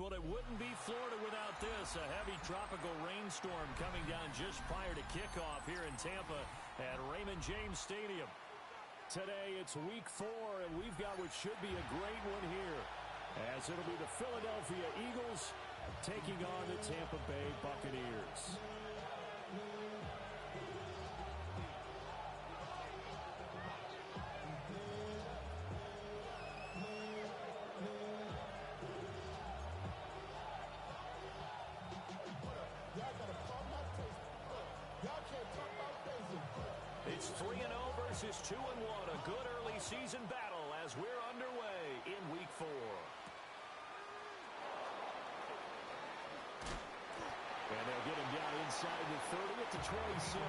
Well, it wouldn't be Florida without this. A heavy tropical rainstorm coming down just prior to kickoff here in Tampa at Raymond James Stadium. Today it's week 4, and we've got what should be a great one here, as it'll be the Philadelphia Eagles taking on the Tampa Bay Buccaneers. It's 3-0 versus 2-1. A good early season battle as we're underway in week 4. And they'll get him down inside the 30 at the 27.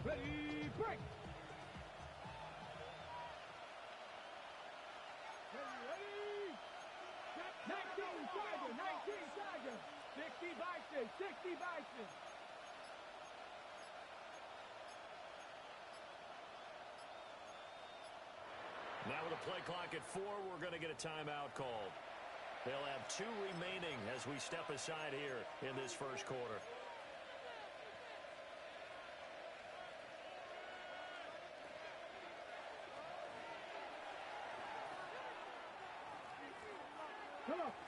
Ready, break! Ready! 19 Tiger! 60 Bison! Now with a play clock at 4, we're going to get a timeout called. They'll have 2 remaining as we step aside here in this first quarter.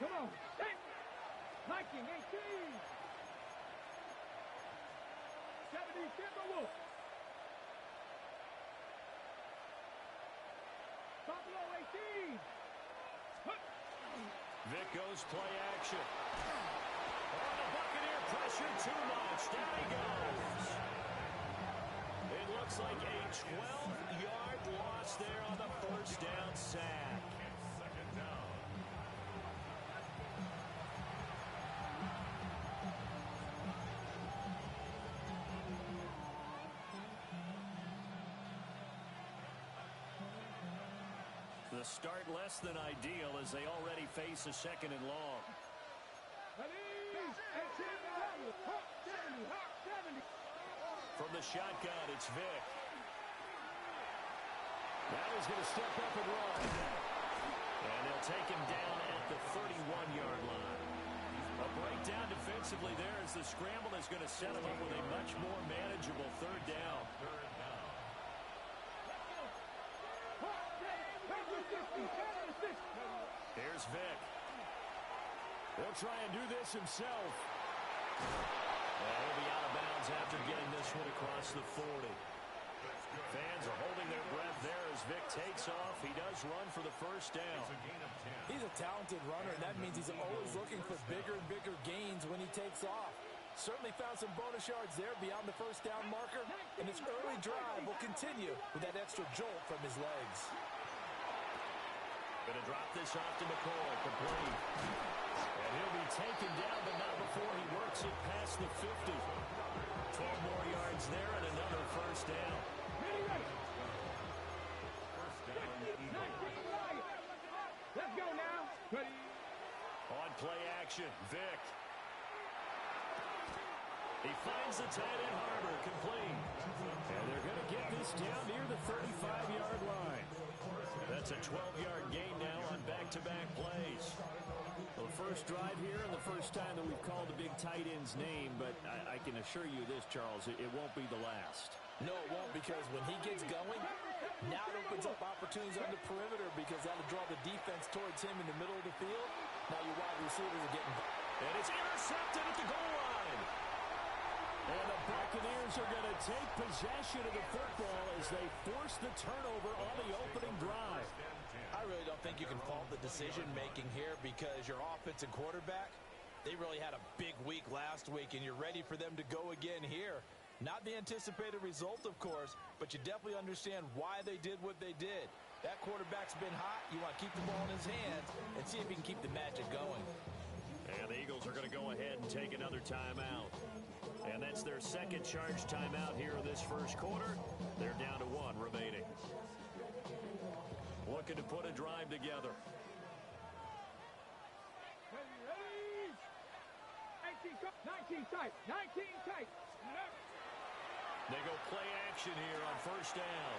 Come on. Hey! Viking 18. 70 Timberwolves. Buffalo 18. Vic goes play action. Oh, the Buccaneer pressure too much. Down he goes. It looks like a 12-yard loss there on the first down sack. Second down. The start less than ideal as they already face a second and long. From the shotgun, it's Vic. Now he's going to step up and run. And they'll take him down at the 31-yard line. A breakdown defensively there as the scramble is going to set him up with a much more manageable third down. Here's Vic. He'll try and do this himself. And he'll be out of bounds after getting this one across the 40. Fans are holding their breath there as Vic takes off. He does run for the first down. He's a talented runner, and that means he's always looking for bigger and bigger gains when he takes off. Certainly found some bonus yards there beyond the first down marker, and his early drive will continue with that extra jolt from his legs. Going to drop this off to McCoy, complete. And he'll be taken down, but not before he works it past the 50. 12 more yards there and another first down. Let's go now. Ready. On play action, Vic. He finds the tight end Harbor, complete. And they're going to get this down near the 35-yard line. That's a 12-yard gain now on back-to-back plays. Well, the first drive here and the first time that we've called a big tight end's name, but I can assure you this, Charles, it won't be the last. No, it won't, because when he gets going, now it opens up opportunities on the perimeter because that'll draw the defense towards him in the middle of the field. Now your wide receivers are getting... And it's intercepted at the goal line. And the Buccaneers are going to take possession of the football as they force the turnover on the opening drive. I really don't think you can fault the decision-making here because your offensive quarterback, they really had a big week last week, and you're ready for them to go again here. Not the anticipated result, of course, but you definitely understand why they did what they did. That quarterback's been hot. You want to keep the ball in his hands and see if he can keep the magic going. And the Eagles are going to go ahead and take another timeout. And that's their second charge timeout here in this first quarter. They're down to 1 remaining. together. Ready? 19 tight. 19 tight. They go play action here on first down.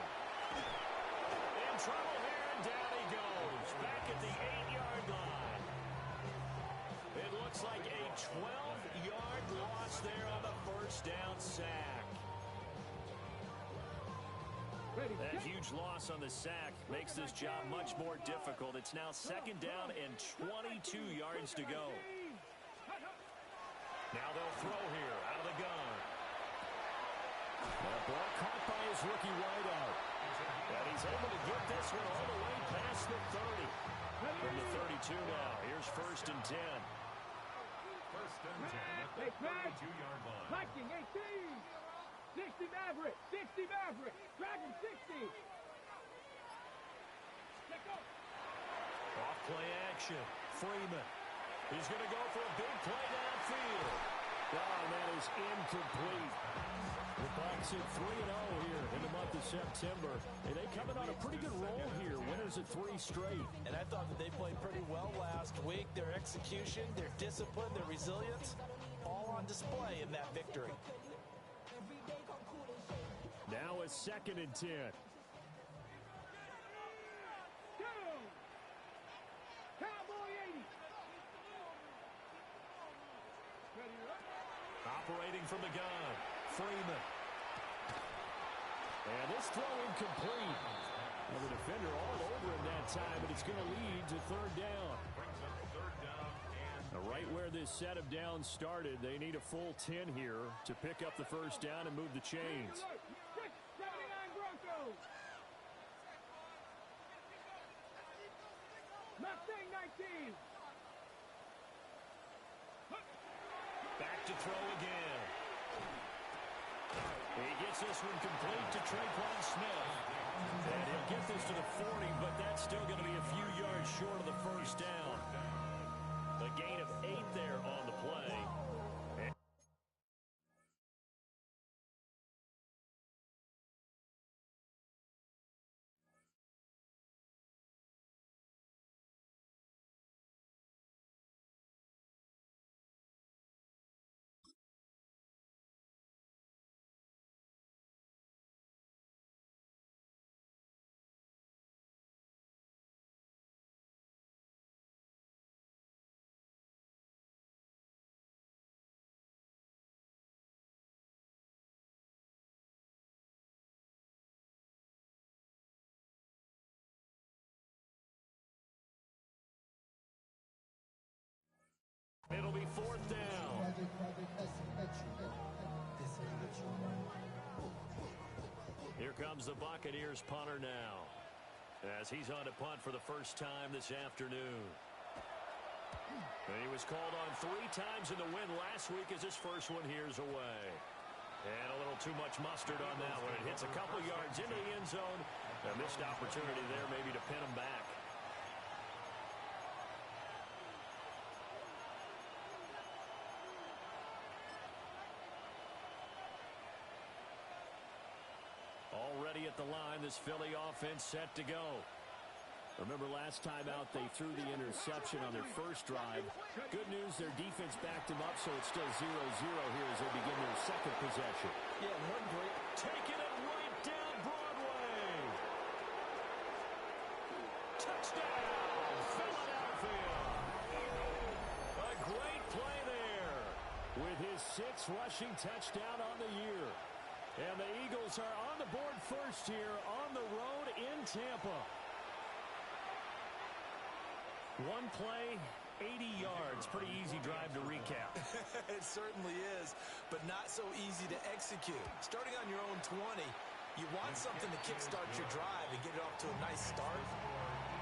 In trouble here, and down he goes. Back at the 8-yard line. It looks like a 12-yard loss there on the first down sack. That huge loss on the sack makes this job much more difficult. It's now second down and 22 yards to go. Now they'll throw here out of the gun. That ball caught by his rookie wideout. And he's able to get this one all the way past the 30. From the 32 now. Here's first and 10. First and 10 at the 32-yard line. Viking 18. 60 Maverick. 60 Maverick. Dragon 60. Off play action. Freeman. He's going to go for a big play downfield. Oh, and that is incomplete. The Bucs at 3-0 here in the month of September. And they coming on a pretty good roll here. Winners at 3 straight. And I thought that they played pretty well last week. Their execution, their discipline, their resilience, all on display in that victory. Now a second and 10. Cowboy 80. Operating from the gun. Freeman. And this throw incomplete. Well, the defender all over him that time, but it's going to lead to third down. Brings up third down and Now, right where this set of downs started, they need a full 10 here to pick up the first down and move the chains. 79 Broncos. Mustang 19. Back to throw again. He gets this one complete to Tre'Quan Smith. And he'll get this to the 40, but that's still going to be a few yards short of the first down. A gain of 8 there on the play. It'll be fourth down. Here comes the Buccaneers punter now, as he's on to punt for the first time this afternoon. And he was called on 3 times in the win last week as his first one here's away. And a little too much mustard on that one. It hits a couple yards into the end zone. A missed opportunity there maybe to pin him back. Already at the line, this Philly offense set to go. Remember last time out, they threw the interception on their first drive. Good news, their defense backed them up, so it's still 0-0 here as they begin their second possession. Yeah, one great. Taking it right down Broadway. Touchdown, Philadelphia. A great play there with his 6th rushing touchdown on the year. And the Eagles are on the board first here on the road in Tampa. One play, 80 yards. Pretty easy drive to recap. It certainly is, but not so easy to execute. Starting on your own 20, you want something to kickstart your drive and get it off to a nice start.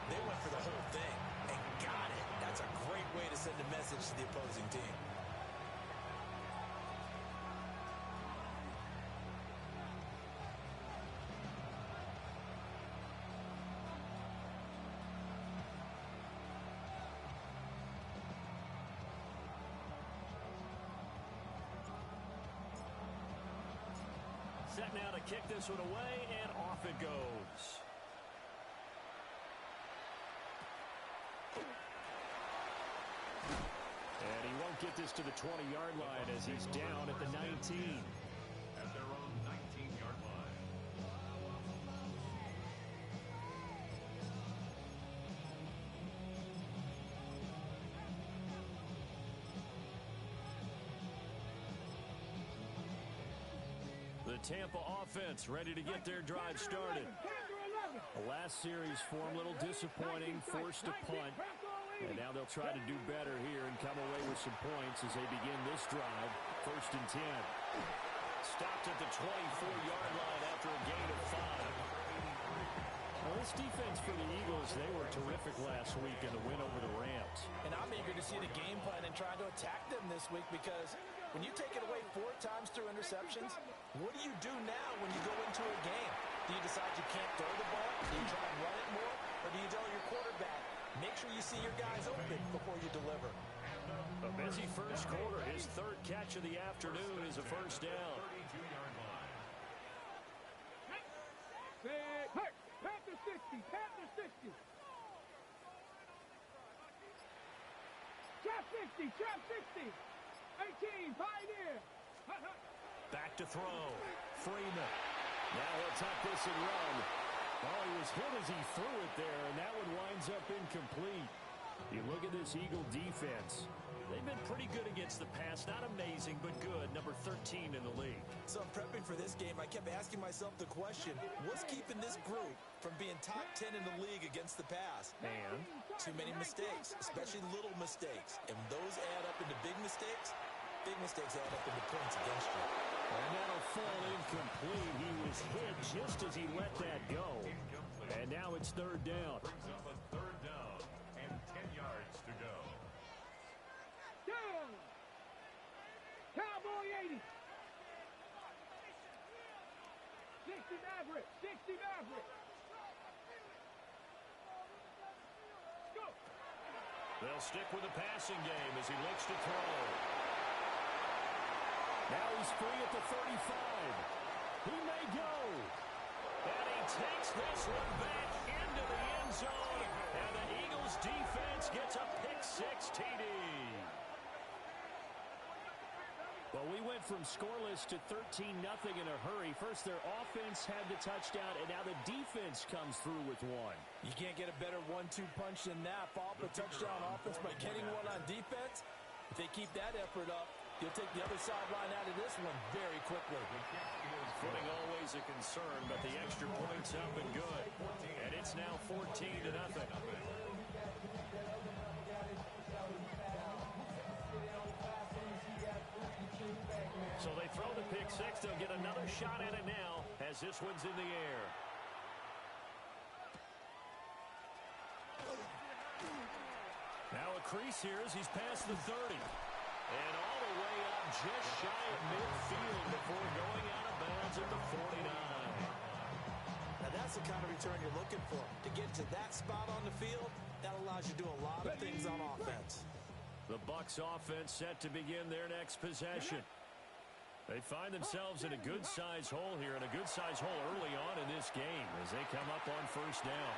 They went for the whole thing and got it. That's a great way to send a message to the opposing team. Set now to kick this one away, and off it goes. And he won't get this to the 20-yard line as he's down at the 19. At their own 19-yard line. The Tampa offense ready to get their drive started. The last series for him, a little disappointing, forced a punt. And now they'll try to do better here and come away with some points as they begin this drive. 1st and 10. Stopped at the 24-yard line after a gain of 5. Well, this defense for the Eagles, they were terrific last week in the win over the Rams. And I'm eager to see the game plan and try to attack them this week, because when you take it away 4 times through interceptions, what do you do now when you go into a game? Do you decide you can't throw the ball? Do you try and run it more? Or do you tell your quarterback, make sure you see your guys open before you deliver? A busy first quarter. His 3rd catch of the afternoon is a first down. 32-yard line. Panther 60. Panther 60. Trap 60. Trap 60. 18. Pioneer. Back to throw. Freeman. Now he'll tuck this and run. Oh, he was hit as he threw it there, and that one winds up incomplete. You look at this Eagle defense. They've been pretty good against the pass. Not amazing, but good. Number 13 in the league. So prepping for this game, I kept asking myself the question, what's keeping this group from being top 10 in the league against the pass? And too many mistakes, especially little mistakes. And those add up into big mistakes. Big mistakes add up into points against you. And that'll fall incomplete. He was hit just as he let that go. And now it's 3rd down. Brings up a 3rd down and 10 yards to go. Down. Cowboy 80. 60 Maverick. 60 Maverick. Go. They'll stick with the passing game as he looks to throw. Now he's free at the 35. He may go. And he takes this one back into the end zone. And the Eagles defense gets a pick-6 TD. Well, we went from scoreless to 13-0 in a hurry. First, their offense had the touchdown, and now the defense comes through with one. You can't get a better 1-2 punch than that. Follow up a touchdown offense by getting one on defense. If they keep that effort up, you'll take the other sideline out of this one very quickly. Footing always a concern, but the extra point's up and good. And it's now 14-0. So they throw the pick-6. They'll get another shot at it now as this one's in the air. Now a crease here as he's past the 30. And all the way up just shy of midfield before going out of bounds at the 49. Now that's the kind of return you're looking for. To get to that spot on the field, that allows you to do a lot of things on offense. The Bucs offense set to begin their next possession. They find themselves in a good-sized hole here, and a good-sized hole early on in this game as they come up on 1st down.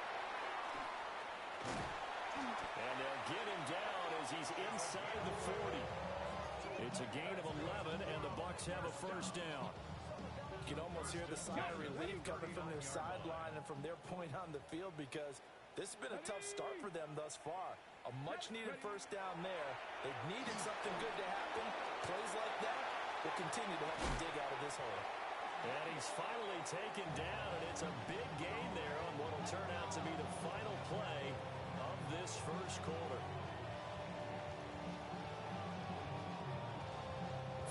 And they'll get him down as he's inside the 40. It's a gain of 11, and the Bucs have a 1st down. You can almost hear the sigh of relief coming from their sideline and from their point on the field, because this has been a tough start for them thus far. A much-needed 1st down there. They've needed something good to happen. Plays like that will continue to help them dig out of this hole. And he's finally taken down, and it's a big gain there on what will turn out to be the final play of this first quarter.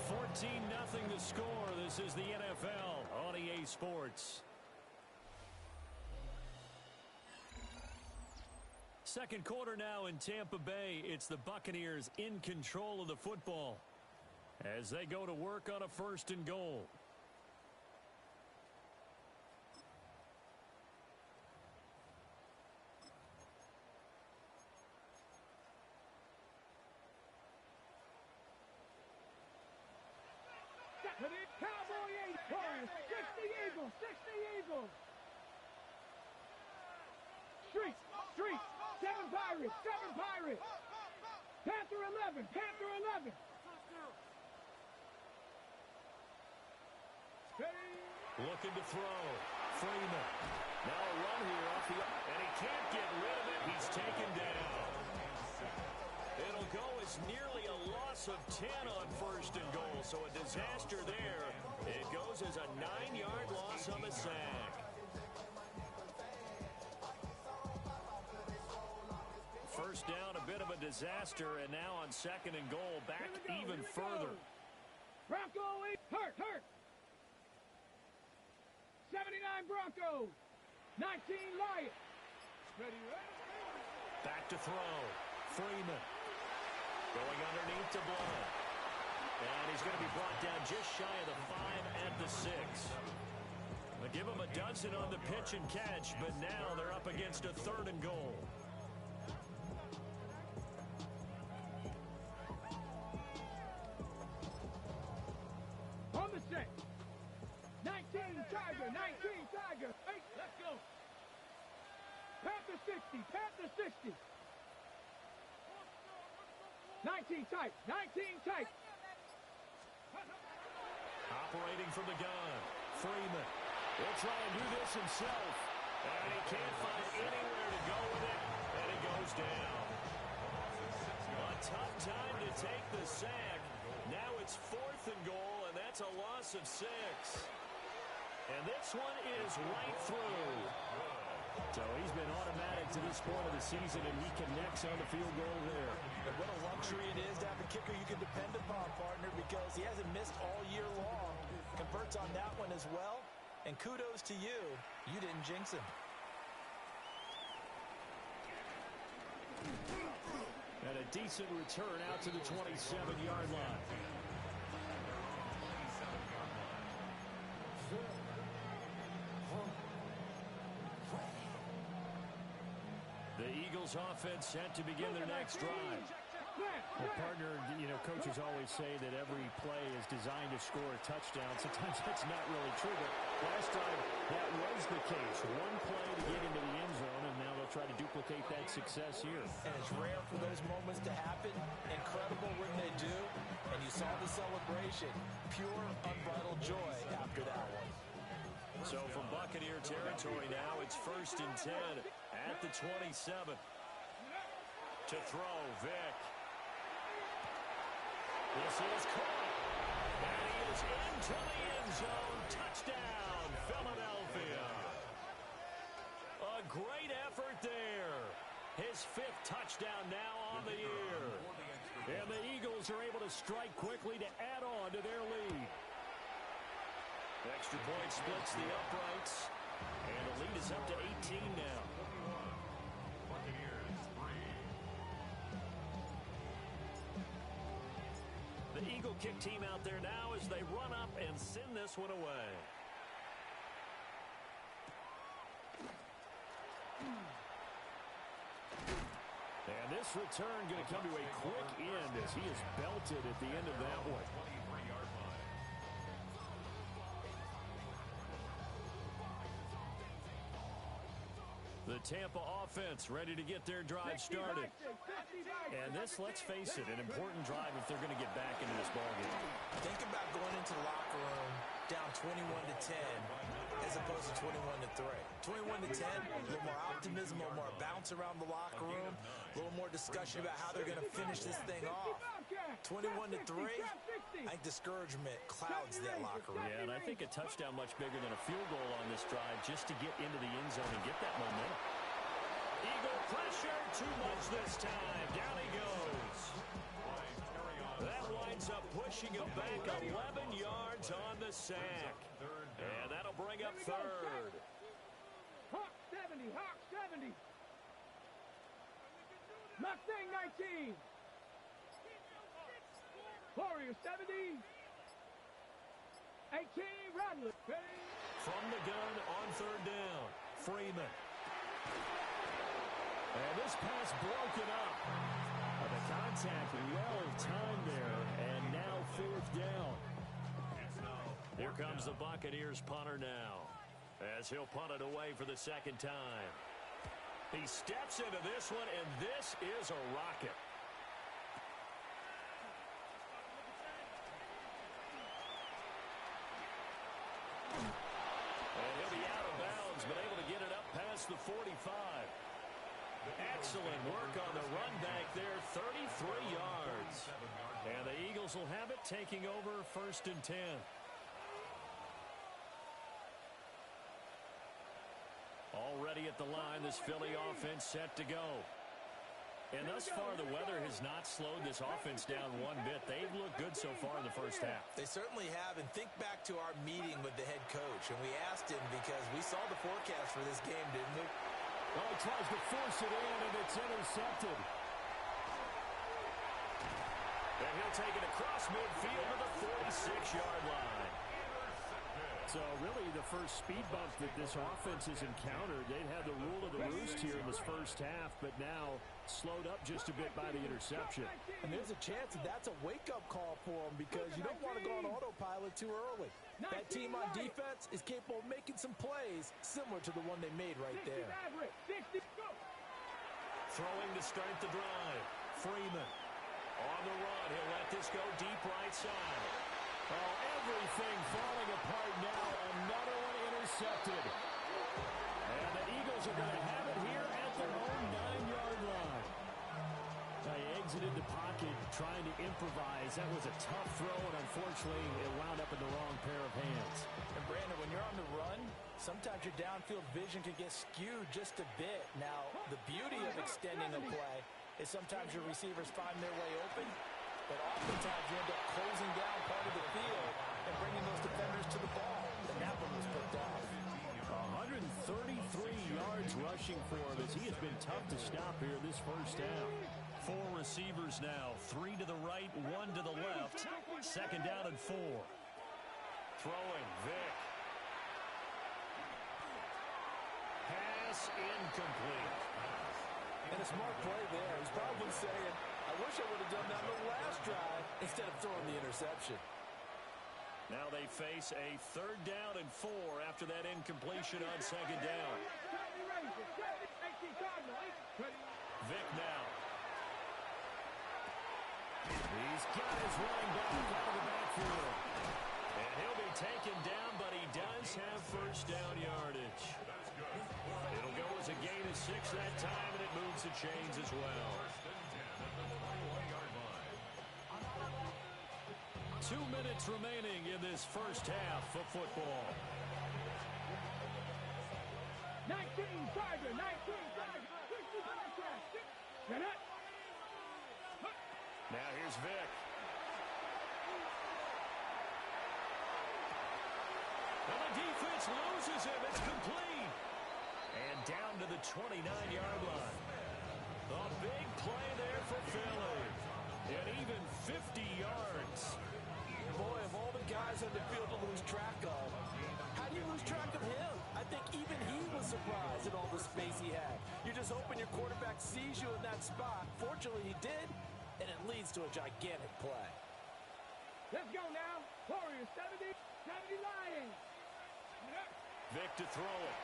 14-0 the score. This is the NFL on EA Sports. Second quarter now in Tampa Bay. It's the Buccaneers in control of the football as they go to work on a 1st and goal. Cowboy 8 Warriors. 60 Eagles. 60 Eagles. Streets. 7-5. Pirates. 7 Pirates. Panther 11. Panther 11. Looking to throw. Freeman. Now a run here off the... And he can't get rid of it. He's taken down. It'll go as nearly a loss of 10 on 1st and goal. So a disaster there. It goes as a 9-yard loss on the sack. First down, a bit of a disaster, and now on 2nd and goal, back even further. Bronco, hurt. 79 Broncos. 19 Lions. Ready. Back to throw. Freeman. Going underneath to Blount. And he's going to be brought down just shy of the 5 at the 6. They give him a dozen on the pitch and catch, but now they're up against a 3rd and goal. On the set. 19 Tiger. 19 Tiger. Hey, let's go. Panther 60. Panther 60. 19 tight. 19 tight. Operating from the gun. Freeman will try and do this himself. And he can't find anywhere to go with it. And he goes down. A tough time to take the sack. Now it's 4th and goal, and that's a loss of 6. And this one is right through. So he's been automatic to this point of the season, and he connects on the field goal there. And what a luxury it is to have a kicker you can depend upon, partner, because he hasn't missed all year long. Converts on that one as well. And kudos to you. You didn't jinx him. And a decent return out to the 27-yard line. The Eagles offense set to begin their next drive. Well, partner, you know, coaches always say that every play is designed to score a touchdown. Sometimes that's not really true, but last time that was the case. One play to get into the end zone, and now they'll try to duplicate that success here. And it's rare for those moments to happen. Incredible when they do. And you saw the celebration. Pure, unbridled joy after that one. So from Buccaneer territory now, it's 1st and 10 at the 27. To throw, Vick. This is caught. And he is into the end zone. Touchdown, Philadelphia. A great effort there. His 5th touchdown now on the year. And the Eagles are able to strike quickly to add on to their lead. Extra point splits the uprights. And the lead is up to 18 now. The Eagle kick team out there now as they run up and send this one away. And this return going to come to a quick end as he is belted at the end of that one. The Tampa offense ready to get their drive started. And this, let's face it, an important drive if they're going to get back into this ballgame. Think about going into the locker room down 21-10 as opposed to 21-3. 21-10, a little more optimism, a little more bounce around the locker room, a little more discussion about how they're going to finish this thing off. 21-3, I think discouragement clouds that locker room. Yeah, and I think a touchdown much bigger than a field goal on this drive just to get into the end zone and get that momentum. Eagle pressure, too much this time. Down he goes. That winds up pushing him back 11 yards on the sack. And that'll bring up 3rd. Hawk 70, Hawk 70. Mustang 19. Warrior 70. 18, Rattler. From the gun on 3rd down. Freeman. And this pass broken up. The contact well timed there. And now 4th down. Here comes the Buccaneers punter now, as he'll punt it away for the 2nd time. He steps into this one, and this is a rocket. And he'll be out of bounds, but able to get it up past the 45. Excellent work on the run back there, 33 yards. And the Eagles will have it, taking over 1st and 10. Already at the line, this Philly offense set to go. And thus far, the weather has not slowed this offense down one bit. They've looked good so far in the first half. They certainly have. And think back to our meeting with the head coach. And we asked him because we saw the forecast for this game, didn't we? Well, he tries to force it in, and it's intercepted. And he'll take it across midfield to the 46-yard line. So really the first speed bump that this offense has encountered. They'd had the rule of the roost here in this first half, but now slowed up just a bit by the interception. And there's a chance that that's a wake-up call for them because you don't want to go on autopilot too early. That team on defense is capable of making some plays similar to the one they made right there. Throwing to start the drive. Freeman on the run. He'll let this go deep right side. Oh, everything falling apart now. Another one intercepted. And the Eagles are going to have it here at their own 9-yard line. They exited the pocket trying to improvise. That was a tough throw, and unfortunately, it wound up in the wrong pair of hands. And Brandon, when you're on the run, sometimes your downfield vision can get skewed just a bit. Now, the beauty of extending a play is sometimes your receivers find their way open, but oftentimes you end up closing down part of the field and bringing those defenders to the ball. And that one was picked off. 133 yards rushing for him as he has been tough to stop here this first half. 4 receivers now, 3 to the right, 1 to the left. 2nd down and 4. Throwing, Vick. Pass incomplete. And a smart play there. He's probably saying, I wish I would have done that on the last drive instead of throwing the interception. Now they face a 3rd down and 4 after that incompletion on 2nd down. Vick now. He's got his running back out of the backfield. And he'll be taken down, but he does have 1st down yardage. It'll go as a gain of 6 that time, and it moves the chains as well. 2 minutes remaining in this first half of football. 19 Tiger, 19 Tiger. Now here's Vick. And the defense loses him. It's complete. And down to the 29-yard line. A big play there for Philly. And even 50 yards. Boy, of all the guys on the field to lose track of, how do you lose track of him? I think even he was surprised at all the space he had. You're just hoping your quarterback sees you in that spot. Fortunately, he did, and it leads to a gigantic play. Let's go now. Warriors 70 Lions. Vick to throw it.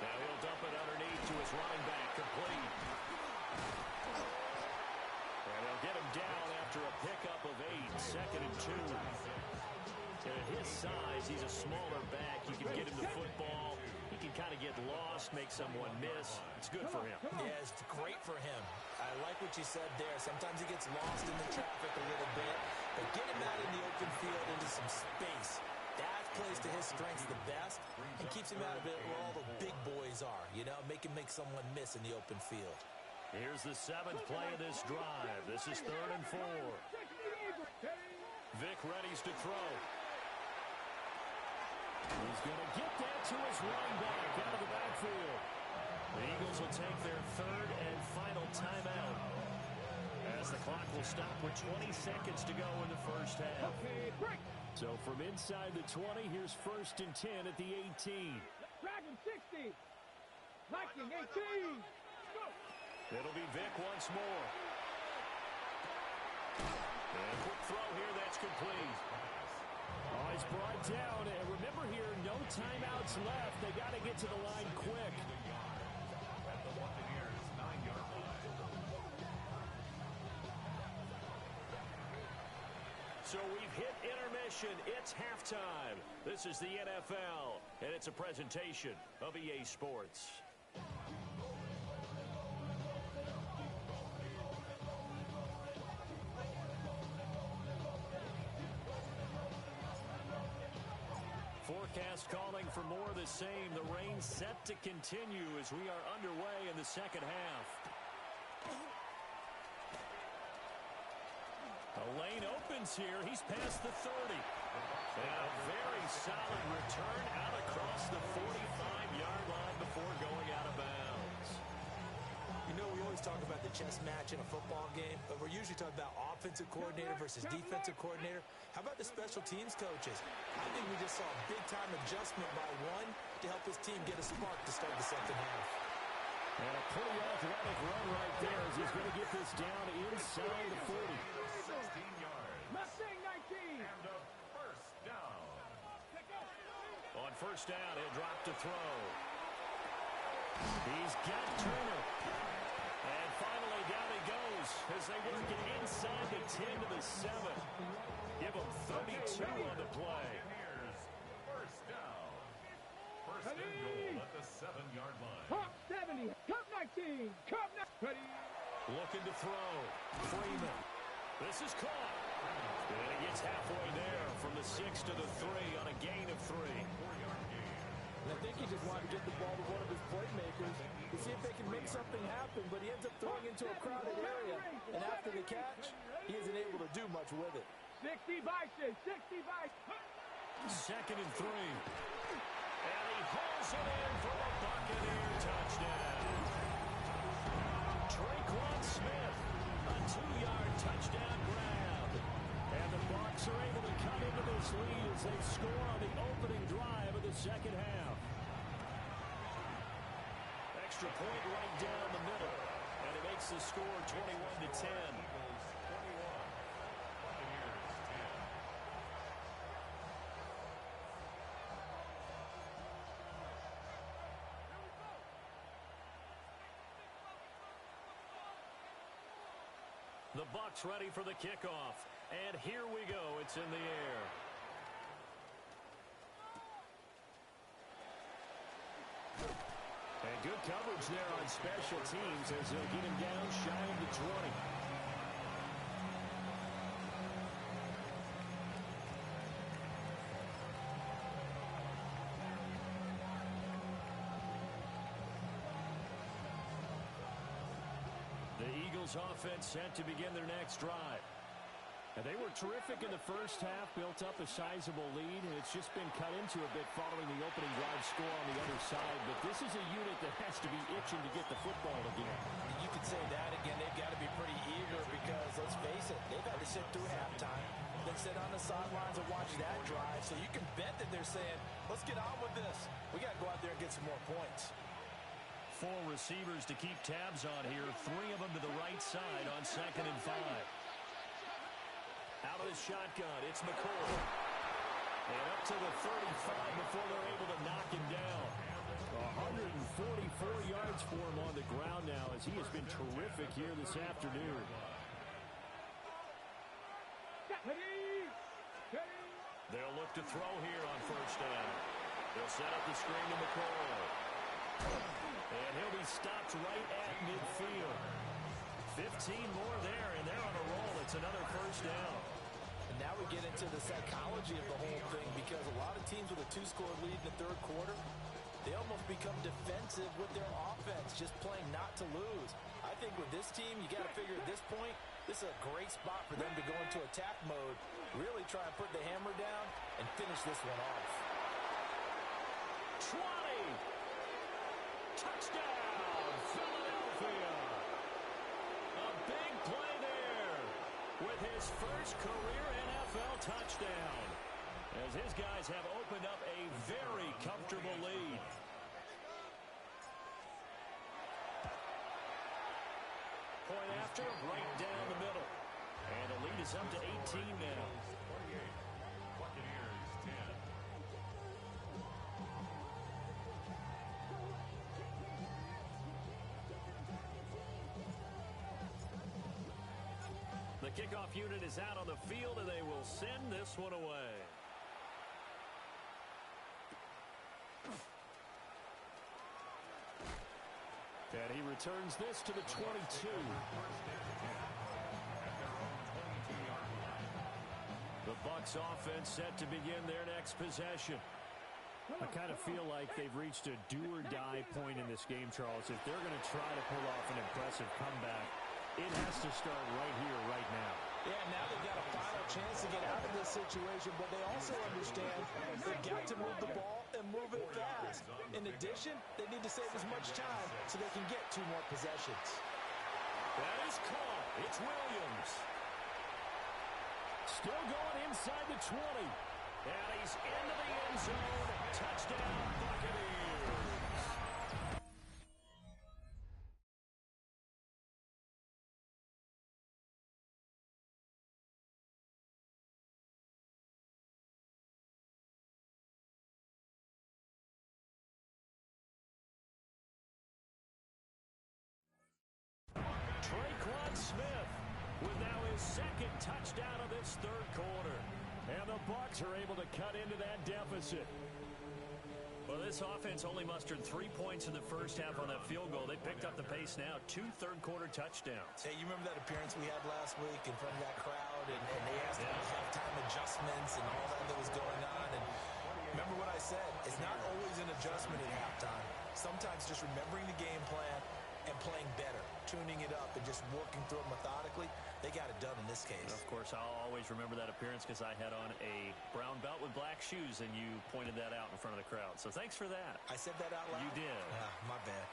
Now he'll dump it underneath to his running back, complete. And they'll get him down after a pickup of 8, 2nd and 2. And at his size, he's a smaller back. You can get him the football. He can kind of get lost, make someone miss. It's good for him. Yeah, it's great for him. I like what you said there. Sometimes he gets lost in the traffic a little bit. But get him out in the open field into some space. That plays to his strengths the best and keeps him out of it where all the big boys are. You know, make someone miss in the open field. Here's the 7th play of this drive. This is 3rd and 4. Vick readies to throw. He's going to get that to his running back out of the backfield. The Eagles will take their 3rd and final timeout as the clock will stop with 20 seconds to go in the first half. So from inside the 20, here's 1st and 10 at the 18. Dragon 60. Viking 18. Go. It'll be Vick once more. And a quick throw here, that's complete. Oh, he's brought down. And remember here, no timeouts minutes left. They got to get to the line quick. At the Buccaneers' 9-yard line. So we've hit intermission. It's halftime. This is the NFL, and it's a presentation of EA Sports. Forecast calling for more of the same. The rain set to continue as we are underway in the second half. The lane opens here. He's past the 30. And a very solid return out across the 45-yard line before going out of bounds. You know, we always talk about the chess match in a football game, but we're usually talking about offensive coordinator versus defensive coordinator. How about the special teams coaches? I think we just saw a big-time adjustment by one to help his team get a spark to start the second half. And a pretty athletic run right there as he's going to get this down inside the 40. 16 yards. Mustang 19. And a first down. On first down, he'll drop to throw. He's got Turner. And finally, down he goes as they work it inside the 10 to the 7. Give him 32 on the play. Buccaneers, first down. First and goal at the 7-yard line. Cup 70. Cup 19. Cup 19. Looking to throw. Freeman. This is caught. And he gets halfway there from the 6 to the 3 on a gain of 3. 4-yard gain. And I think he just wanted to get the ball to one of his playmakers to see if they can make something happen, but he ends up throwing into a crowded area. And after the catch, he isn't able to do much with it. 60 Vices. 60 Vices. Second and 3. And he hauls it in for a Buccaneer touchdown. Traquan Smith, a 2-yard touchdown grab. And the Bucs are able to cut into this lead as they score on the opening drive of the second half. Extra point right down the middle. And it makes the score 21-10. Eagles 21. Buccaneers 10. The Bucs ready for the kickoff. And here we go. It's in the air. And good coverage there on special teams as they'll get him down shy of the 20. The Eagles offense set to begin their next drive. And they were terrific in the first half, built up a sizable lead, and it's just been cut into a bit following the opening drive score on the other side. But this is a unit that has to be itching to get the football again. You could say that again. They've got to be pretty eager because, let's face it, they've had to sit through halftime, then sit on the sidelines and watch that drive. So you can bet that they're saying, let's get on with this. We got to go out there and get some more points. 4 receivers to keep tabs on here. 3 of them to the right side on 2nd and 5. Out of the shotgun, it's McCoy. And up to the 35 before they're able to knock him down. 144 yards for him on the ground now as he has been terrific here this afternoon. They'll look to throw here on first down. They'll set up the screen to McCoy. And he'll be stopped right at midfield. 15 more there, and they're on a roll. It's another first down. And now we get into the psychology of the whole thing because a lot of teams with a 2-score lead in the third quarter, they almost become defensive with their offense, just playing not to lose. I think with this team, you got to figure at this point, this is a great spot for them to go into attack mode, really try and put the hammer down and finish this one off. 20! Touchdown, Philadelphia! A big play there with his first career NFL touchdown as his guys have opened up a very comfortable lead. Point after, right down the middle. And the lead is up to 18 now. 48. Buccaneers 10. The kickoff unit is out on the field, and they will send this one away. And he returns this to the 22. The Bucs offense set to begin their next possession. I kind of feel like they've reached a do-or-die point in this game, Charles. If they're going to try to pull off an impressive comeback, it has to start right here, right now. Yeah, now they've got a final chance to get out of this situation, but they also understand they've got to move the ball and move it fast. In addition, they need to save as much time so they can get 2 more possessions. That is caught. It's Williams. Still going inside the 20. And he's into the end zone. Touchdown, Buccaneers. Traquan Smith with now his 2nd touchdown of this 3rd quarter. And the Bucs are able to cut into that deficit. Well, this offense only mustered 3 points in the first half on that field goal. They picked up the pace now. 2 third-quarter touchdowns. Hey, you remember that appearance we had last week in front of that crowd? And they asked about halftime adjustments and all that was going on. And remember what I said. It's not always an adjustment at halftime. Sometimes just remembering the game plan and playing better, tuning it up and just working through it methodically. They got it done in this case. Of course, I'll always remember that appearance because I had on a brown belt with black shoes, and you pointed that out in front of the crowd. So thanks for that. I said that out loud? You did. My bad.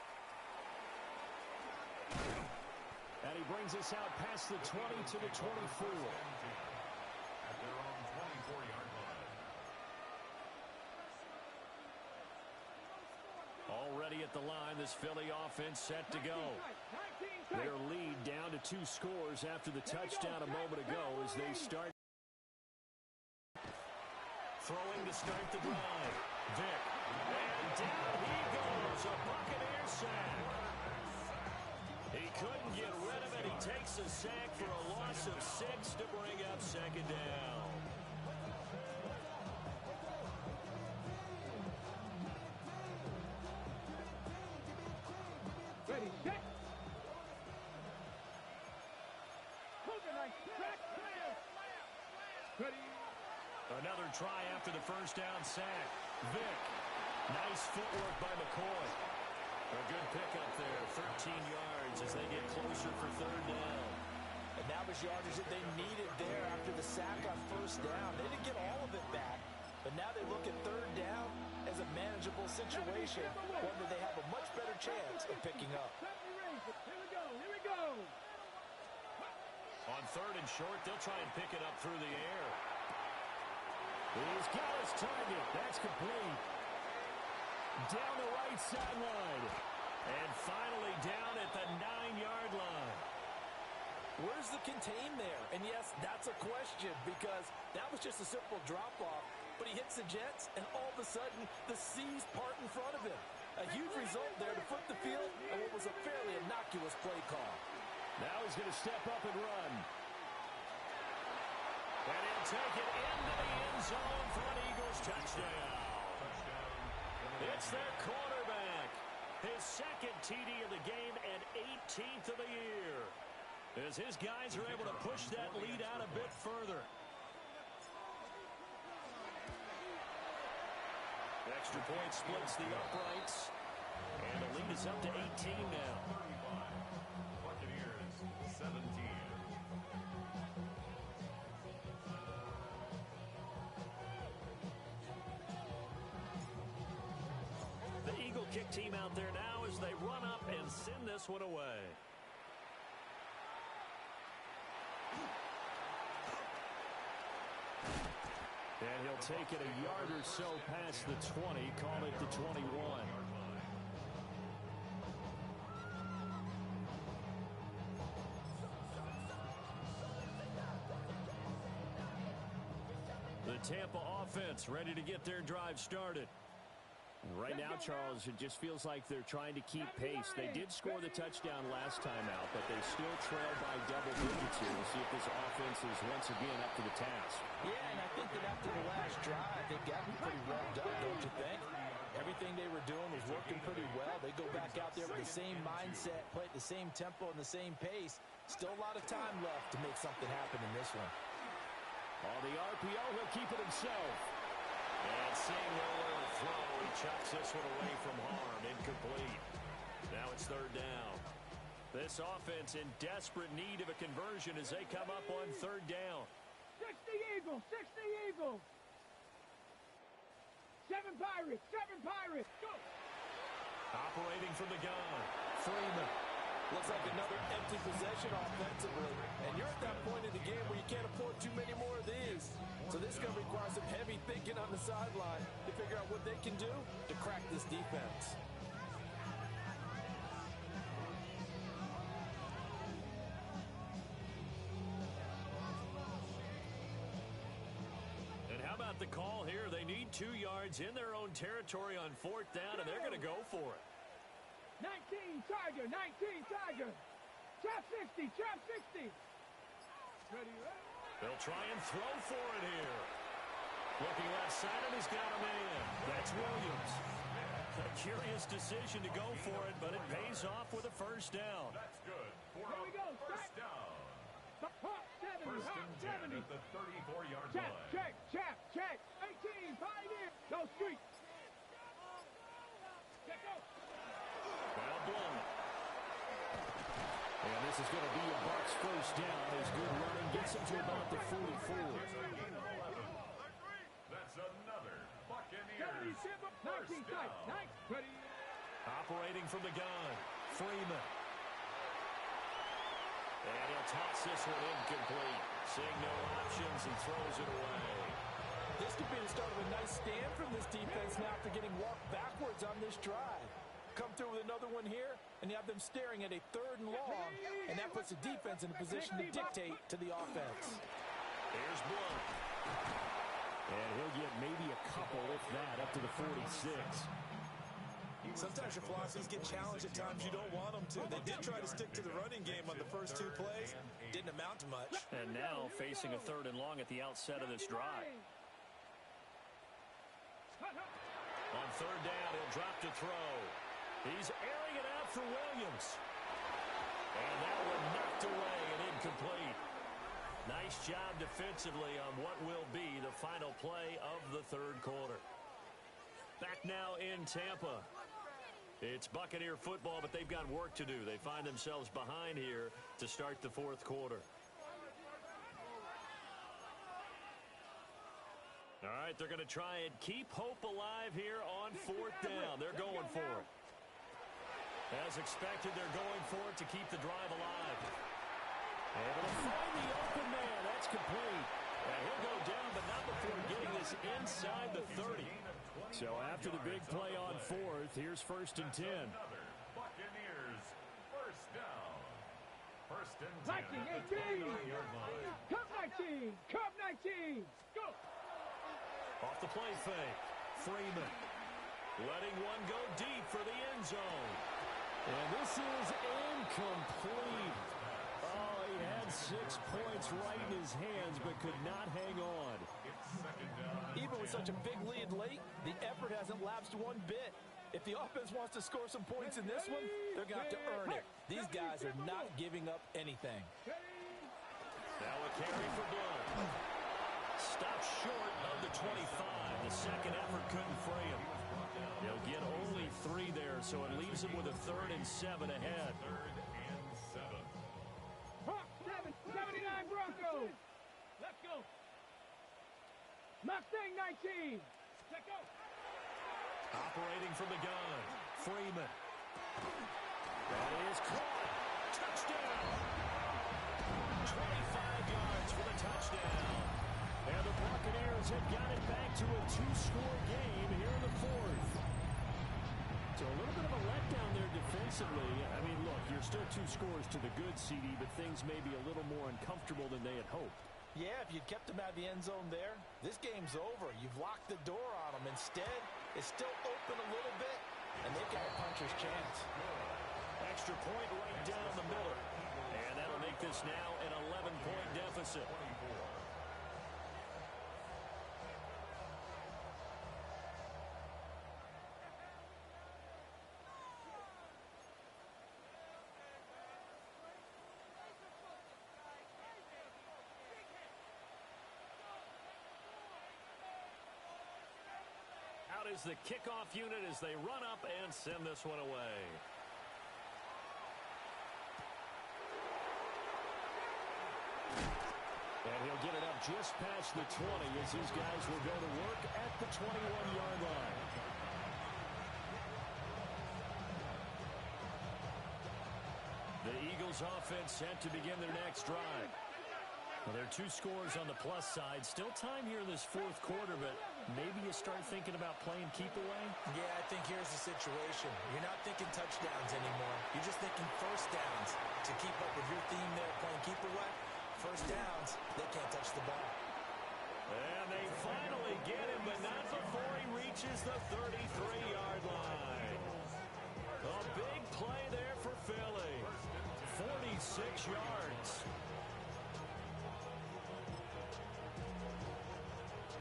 And he brings us out past the 20 to the 24. At their own 24-yard line. Already at the line, this Philly offense set to go. Their lead down to 2 scores after the touchdown a moment ago as they start. Throwing to start the drive. Vick. And down he goes. A Buccaneer sack. He couldn't get rid of it. He takes a sack for a loss of 6 to bring up 2nd down. Ready, set. Ready. Another try after the first down sack. Vick. Nice footwork by McCoy. A good pickup there. 13 yards as they get closer for 3rd down. And that was yardage that they needed there after the sack on 1st down. They didn't get all of it back, but now they look at 3rd down as a manageable situation, one that they have a much better chance of picking up. Here we go. On 3rd and short, they'll try and pick it up through the air. He's got his target. That's complete. Down the right sideline. And finally down at the 9-yard line. Where's the contain there? And yes, that's a question because that was just a simple drop-off. But he hits the Jets, and all of a sudden, the seas part in front of him. A huge result there to flip the field on what was a fairly innocuous play call. Now he's going to step up and run. And he'll take it into the end zone for an Eagles touchdown. It's their quarterback. His 2nd TD of the game and 18th of the year. As his guys are able to push that lead out a bit further. Extra point splits the uprights. And the lead is up to 18 now. 35. Buccaneers, 17. The Eagle kick team out there now as they run up and send this one away. And he'll take it a yard or so past the 20, call it the 21. The Tampa offense ready to get their drive started. Right now, Charles, it just feels like they're trying to keep pace. They did score the touchdown last time out, but they still trail by double digits here. We'll see if this offense is once again up to the task. Yeah, and I think that after the last drive, they've gotten pretty revved up, don't you think? Everything they were doing was working pretty well. They go back out there with the same mindset, play at the same tempo and the same pace. Still a lot of time left to make something happen in this one. On the RPO, he'll keep it himself. And seeing Roller throw, he chucks this one away from harm. Incomplete. Now it's third down. This offense in desperate need of a conversion as they come up on third down. 60 Eagles, 60 Eagles. 7 Pirates, 7 Pirates. Go. Operating from the gun, Freeman. Looks like another empty possession offensively. And you're at that point in the game where you can't afford too many more of these. So this is going to require some heavy thinking on the sideline to figure out what they can do to crack this defense. And how about the call here? They need 2 yards in their own territory on fourth down, and they're going to go for it. 19 Tiger, 19 Tiger. Trap 60, trap 60. Ready, ready. They'll try and throw for it here. Looking left side, and he's got a man. That's Williams. A curious decision to go for it, but it pays off with a first down. That's good. For Here we go. first down. Hot 70, First hot and 10 70. at the 34-yard Check, line. check, check, check. 18, Pioneer. Go street. Check go. Now blown. And this is going to be a Bucs first down. His good running gets him to about the 44. That's another Buccaneers 19 first tight. down. Ready. Operating from the gun, Freeman. And he'll toss this one incomplete. Seeing no options and throws it away. This could be the start of a nice stand from this defense now after getting walked backwards on this drive. Come through with another one here, and you have them staring at a 3rd and long, and that puts the defense in a position to dictate to the offense. Here's Blunt. And he'll get maybe a couple, if that, up to the 46. Sometimes your philosophies get challenged at times you don't want them to. They did try to stick to the running game on the first 2 plays. Didn't amount to much. And now facing a 3rd and long at the outset of this drive. On third down, he'll drop to throw. He's airing it out for Williams. And that one knocked away and incomplete. Nice job defensively on what will be the final play of the 3rd quarter. Back now in Tampa. It's Buccaneer football, but they've got work to do. They find themselves behind here to start the 4th quarter. All right, they're going to try and keep hope alive here on 4th down. They're going for it. As expected, they're going for it to keep the drive alive. Able to find the open man. That's complete. And he'll go down, but not before getting this inside the 30. So after the big play on 4th, here's 1st and 10. Another Buccaneers first down. First and 10 19, at the 18. 29-yard line. Cup 19, Cup 19. Go. Off the play fake. Freeman letting one go deep for the end zone. And this is incomplete. Oh, he had 6 points right in his hands, but could not hang on. It's second down. Even with such a big lead late, the effort hasn't lapsed one bit. If the offense wants to score some points in this one, they're going to have to earn it. These guys are not giving up anything. Now a carry for Blunt. Stopped short of the 25. The second effort couldn't free him. They'll get only 3 there, so it leaves them with a 3rd and 7 ahead. 3rd and 7. Hawk 79 Broncos. Let's go. Mustang 19. Let's go. Operating from the gun, Freeman. That is caught. Touchdown. 25 yards for the touchdown. And the Buccaneers have got it back to a 2-score game here in the 4th. So a little bit of a letdown there defensively. I mean, look, you're still 2 scores to the good, CD, but things may be a little more uncomfortable than they had hoped. Yeah, if you'd kept them out of the end zone there, this game's over. You've locked the door on them. Instead, is still open a little bit, and they've got a puncher's chance. Extra point right down the middle. And that'll make this now an 11-point deficit. Out is the kickoff unit as they run up and send this one away. And he'll get it up just past the 20 as these guys will go to work at the 21-yard line. The Eagles offense set to begin their next drive. Well, there are 2 scores on the plus side. Still time here in this fourth quarter, but maybe you start thinking about playing keep away? Yeah, I think here's the situation. You're not thinking touchdowns anymore. You're just thinking first downs. To keep up with your theme there, playing keep away, first downs, they can't touch the ball. And they finally get him, but not before he reaches the 33-yard line. A big play there for Philly. 46 yards.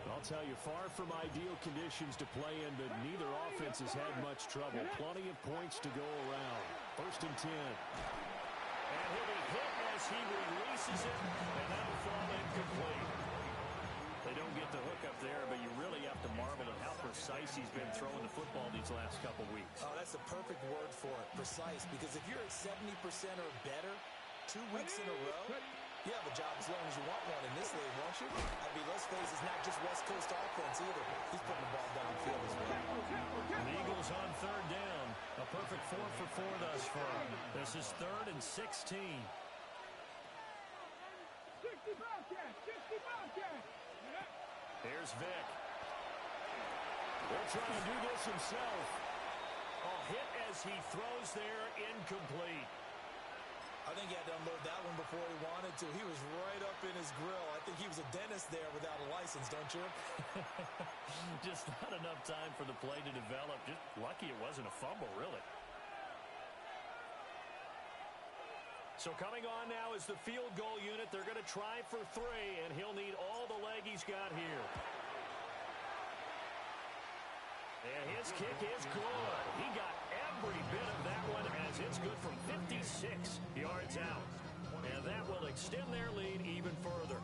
I'll tell you, far from ideal conditions to play in, but neither offense has had much trouble. Plenty of points to go around. First and 10. And he'll be hit as he releases it, and that'll fall incomplete. They don't get the hook up there, but you really have to marvel at how precise he's been throwing the football these last couple weeks. Oh, that's the perfect word for it, precise, because if you're at 70% or better 2 weeks in a row, you have a job as long as you want one in this league, won't you? I mean, let's face it, it's not just West Coast offense either. He's putting the ball downfield as well. The Eagles on third down. A perfect 4 for 4 thus far. This is 3rd and 16. 60 Bobcats! 60 Bobcats! Here's Vick. They'll try to do this himself. A hit as he throws there, incomplete. I think he had to unload that one before he wanted to. He was right up in his grill. I think he was a dentist there without a license, don't you? Just not enough time for the play to develop. Just lucky it wasn't a fumble, really. So coming on now is the field goal unit. They're going to try for 3, and he'll need all the leg he's got here. And his kick is good. He got every bit of that one as it's good from 56 yards out. And that will extend their lead even further.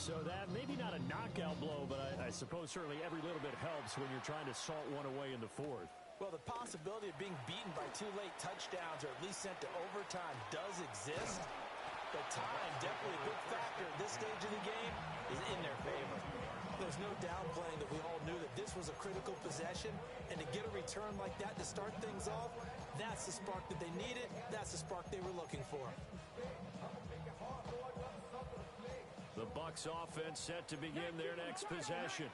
So that, maybe not a knockout blow, but I suppose certainly every little bit helps when you're trying to salt one away in the fourth. Well, the possibility of being beaten by 2 late touchdowns or at least sent to overtime does exist. But time, definitely a big factor at this stage of the game, is in their favor. There's no downplaying that we all knew that this was a critical possession, and to get a return like that to start things off, that's the spark that they needed. That's the spark they were looking for. The Bucs offense set to begin their next possession.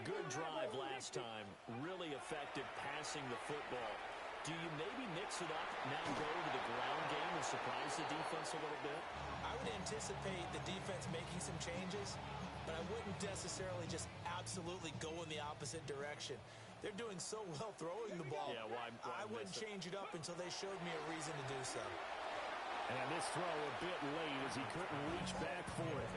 Good drive last time. Really effective passing the football. Do you maybe mix it up, now go to the ground game and surprise the defense a little bit? I would anticipate the defense making some changes, but I wouldn't necessarily just absolutely go in the opposite direction. They're doing so well throwing the ball. Yeah, why I wouldn't change it up until they showed me a reason to do so. And this throw a bit late as he couldn't reach back for it.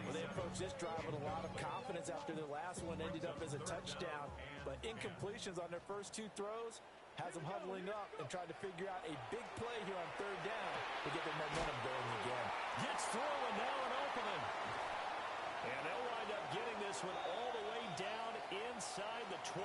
Well, they approached this drive with a lot of confidence after their last one ended up as a touchdown. But incompletions on their first 2 throws has them huddling up and trying to figure out a big play here on third down to get their momentum going again. Gets through and now an opening. And they'll wind up getting this one all the way down inside the 20.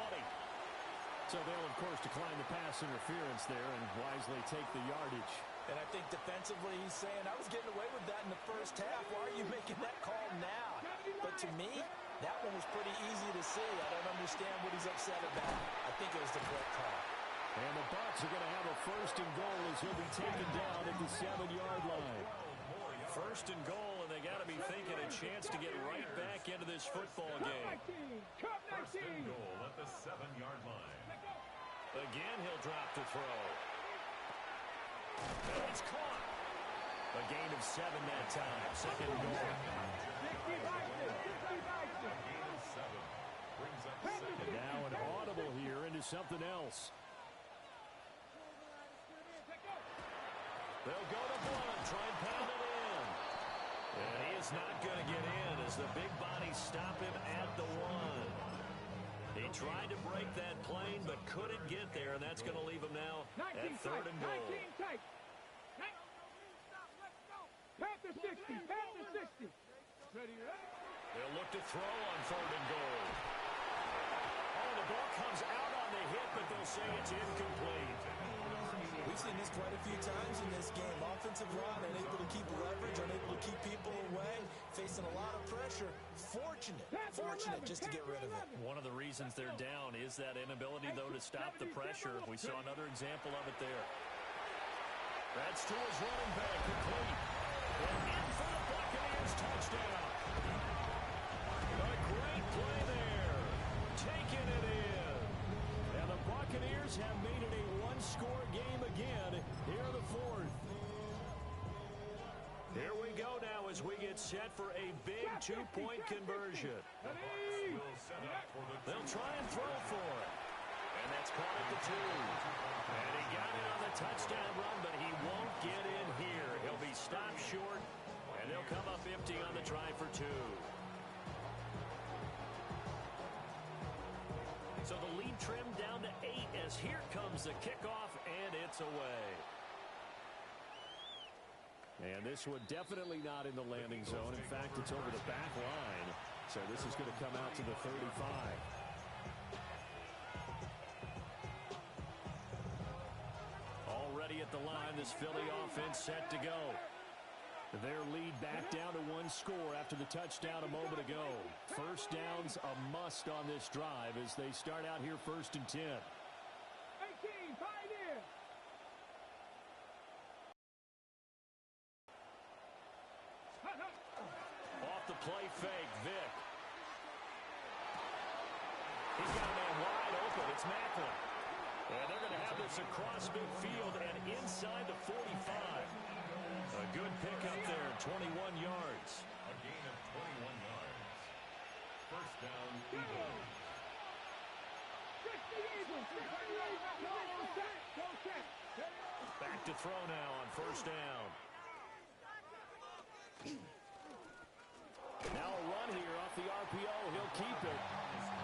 So they'll, of course, decline the pass interference there and wisely take the yardage. And I think defensively he's saying, I was getting away with that in the first half. Why are you making that call now? But to me, that one was pretty easy to see. I don't understand what he's upset about. I think it was the correct call. And the Bucs are going to have a first and goal as he'll be taken down at the 7-yard line. First and goal, and they got to be thinking a chance to get right back into this football game. First and goal at the 7-yard line. Again, he'll drop to throw. And it's caught. A gain of 7 that time. Second and goal. 60 Bison! 60 Bison! Gain of 7 brings up And now an audible here into something else. They'll go to Blunt, try and pound it in. And he is not going to get in as the big bodies stop him at the 1. He tried to break that plane but couldn't get there, and that's going to leave him now at 3rd and goal. 19 tight. Panther 60. Panther 60. Ready, ready. They'll look to throw on 3rd and goal. Oh, the ball comes out on the hit, but they'll say it's incomplete. We've seen this quite a few times in this game. Offensive line unable to keep leverage, unable to keep people away, facing a lot of pressure. Fortunate just to get rid of it. One of the reasons they're down is that inability, though, to stop the pressure. We saw another example of it there. That's to his running back, complete. And in for the Buccaneers touchdown. A great play there. Taking it in. And the Buccaneers have made it a one-score game again here in the 4th. Here we go now as we get set for a big two-point conversion. They'll try and throw for it. And that's caught at the 2. And he got it on the touchdown run, but he won't get in here. He'll be stopped short, and they'll come up empty on the try for 2. So the lead trimmed down to 8 as here comes the kickoff, and it's away. And this one definitely not in the landing zone. In fact, it's over the back line. So this is going to come out to the 35. Already at the line, this Philly offense set to go. Their lead back down to 1 score after the touchdown a moment ago. First down's a must on this drive as they start out here 1st and 10. 18, pioneer. Off the play fake, Vick. He's got a man wide open. It's Macklin. And they're going to have this across midfield and inside the 45. A good pickup there, 21 yards. A gain of 21 yards. First down, Eagles. Back to throw now on first down. Now a run here off the RPO. He'll keep it.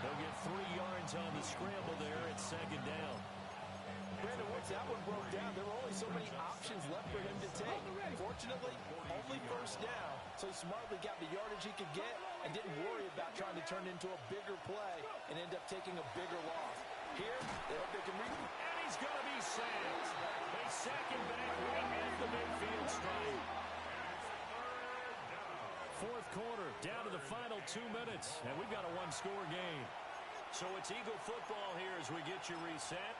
They'll get 3 yards on the scramble there at 2nd down. Brandon, once that one broke down, there were only so many options left for him to take. Fortunately, only first down, so he smartly got the yardage he could get and didn't worry about trying to turn into a bigger play and end up taking a bigger loss. Here, they hope they can read. And he's going to be sacked. They sack him back right at the midfield stripe. 4th quarter, down to the final 2 minutes, and we've got a one-score game. So it's Eagle football here as we get you reset.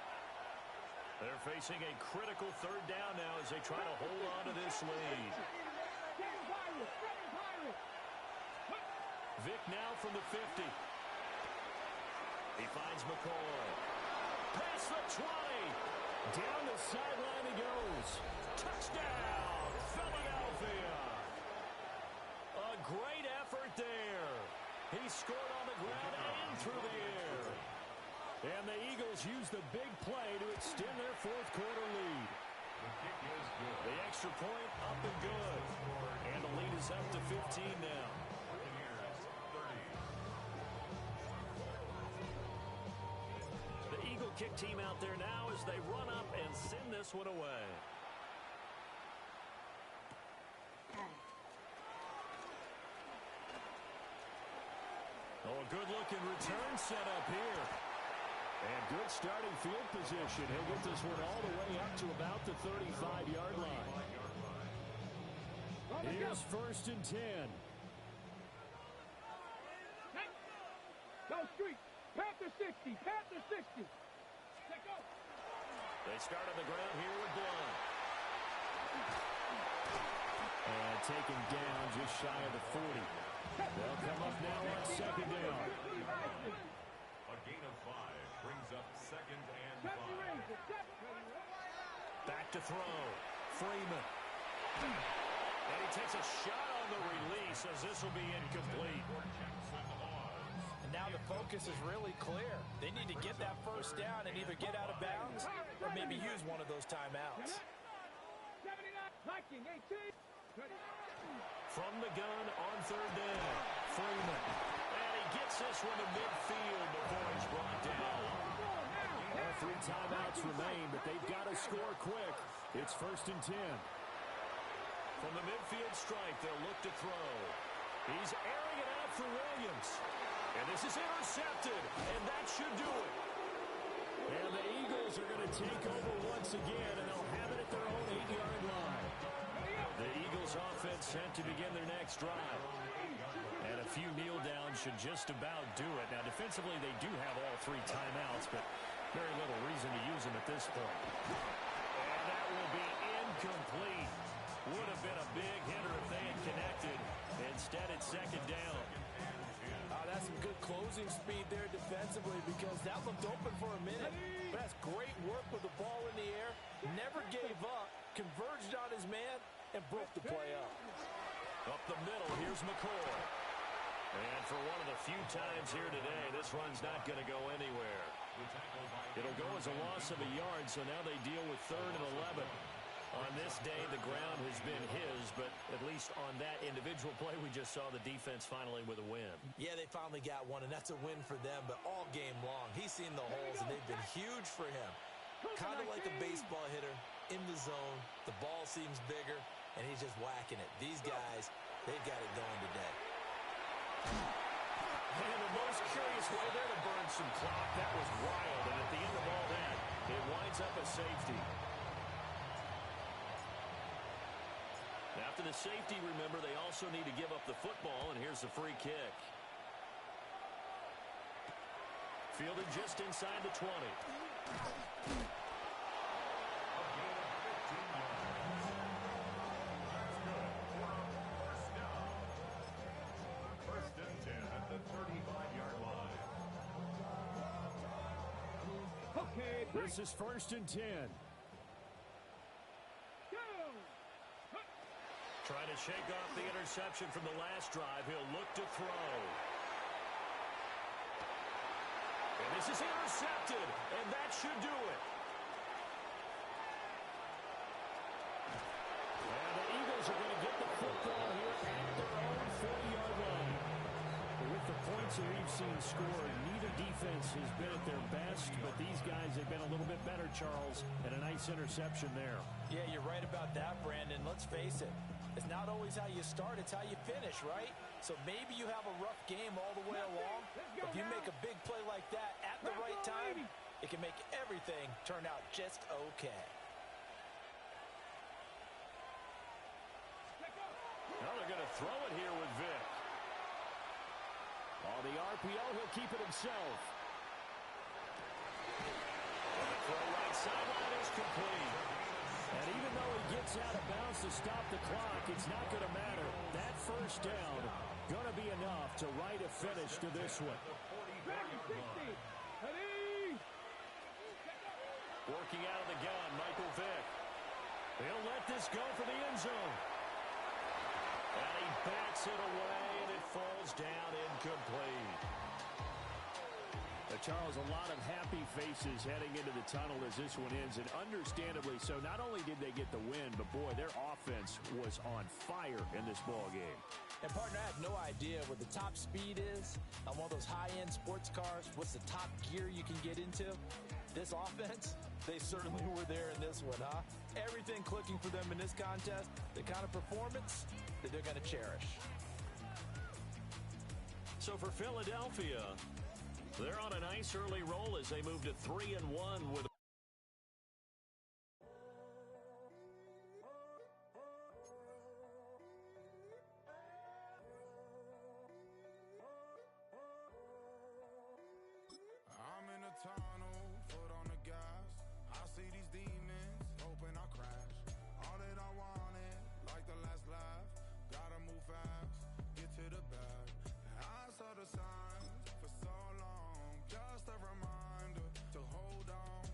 They're facing a critical 3rd down now as they try to hold on to this lead. Vick now from the 50. He finds McCoy. Past the 20. Down the sideline he goes. Touchdown, Philadelphia. A great effort there. He scored on the ground and through the air. And the Eagles use the big play to extend their 4th quarter lead. The kick is good. The extra point up and good. And the lead is up to 15 now. Buccaneers 30. The Eagle kick team out there now as they run up and send this one away. Oh, a good-looking return set up here. And good starting field position. He'll get this one all the way up to about the 35-yard line. Here's 1st and 10. Go street. Panther 60. Panther 60. Take go. They start on the ground here with Blunt. And taken down just shy of the 40. They'll come up now on 2nd down. A gain of 5 brings up 2nd and 5. Back to throw. Freeman. And he takes a shot on the release as this will be incomplete. And now now the focus is really clear. They need to get that first down and either get out of bounds or maybe use one of those timeouts. 79, Viking, 18. From the gun on third down, Freeman. And he gets this one to midfield before he's brought down. All 3 timeouts remain, but they've got to score quick. It's 1st and 10. From the midfield stripe, they'll look to throw. He's airing it out for Williams. And this is intercepted, and that should do it. And the Eagles are going to take over once again, and they'll have it at their own 8-yard line. The Eagles offense set to begin their next drive. And a few kneel downs should just about do it. Now, defensively, they do have all 3 timeouts, but very little reason to use them at this point. And that will be incomplete. Would have been a big hitter if they had connected. Instead, it's 2nd down. That's some good closing speed there defensively because that looked open for a minute. But that's great work with the ball in the air. Never gave up, converged on his man, and broke the play up. Up the middle, here's McCoy. And for one of the few times here today, this run's not going to go anywhere. It'll go as a loss of a yard, so now they deal with 3rd and 11. On this day, the ground has been his, but at least on that individual play, we just saw the defense finally with a win. Yeah, they finally got one, and that's a win for them, but all game long, he's seen the holes, and they've been huge for him. Kind of like a baseball hitter, in the zone, the ball seems bigger, and he's just whacking it. These guys, they've got it going today. And the most curious way there to burn some clock, that was wild, and at the end of all that, it winds up a safety. After the safety, remember, they also need to give up the football, and here's the free kick. Fielded just inside the 20. First and 10 at the 35-yard line. Okay. This is 1st and 10. Trying to shake off the interception from the last drive. He'll look to throw. And this is intercepted, and that should do it. And the Eagles are going to get the football here at their own 40-yard line. With the points that we've seen scored, neither defense has been at their best, but these guys have been a little bit better, Charles, and a nice interception there. Yeah, you're right about that, Brandon. Let's face it. It's not always how you start, it's how you finish, right? So maybe you have a rough game all the way along. If you make a big play like that at the right time, it can make everything turn out just okay. Now they're going to throw it here with Vick. On the RPO, he'll keep it himself. Throw right sideline is complete. And even though he gets out of bounds to stop the clock, it's not going to matter. That first down going to be enough to write a finish to this one. Working out of the gun, Michael Vick. He'll let this go for the end zone. And he backs it away, and it falls down incomplete. Charles, a lot of happy faces heading into the tunnel as this one ends, and understandably so. Not only did they get the win, but, boy, their offense was on fire in this ball game. And, partner, I have no idea what the top speed is on one of those high-end sports cars. What's the top gear you can get into? This offense, they certainly were there in this one, huh? Everything clicking for them in this contest, the kind of performance that they're going to cherish. So for Philadelphia, they're on a nice early roll as they move to 3-1 with I'm in a tunnel, foot on the gas. I see these demons, hoping I crash. All that I wanted, like the last laugh. Gotta move fast, get to the bag. I saw the signs for so long, just a reminder to hold on.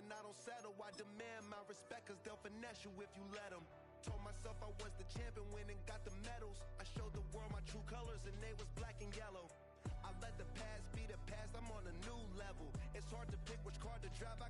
and I don't settle. I demand my respect, cause they'll finesse you if you let them. Told myself I was the champion, went and got the medals. I showed the world my true colors and they was black and yellow. I let the past be the past, I'm on a new level. It's hard to pick which car to drive, I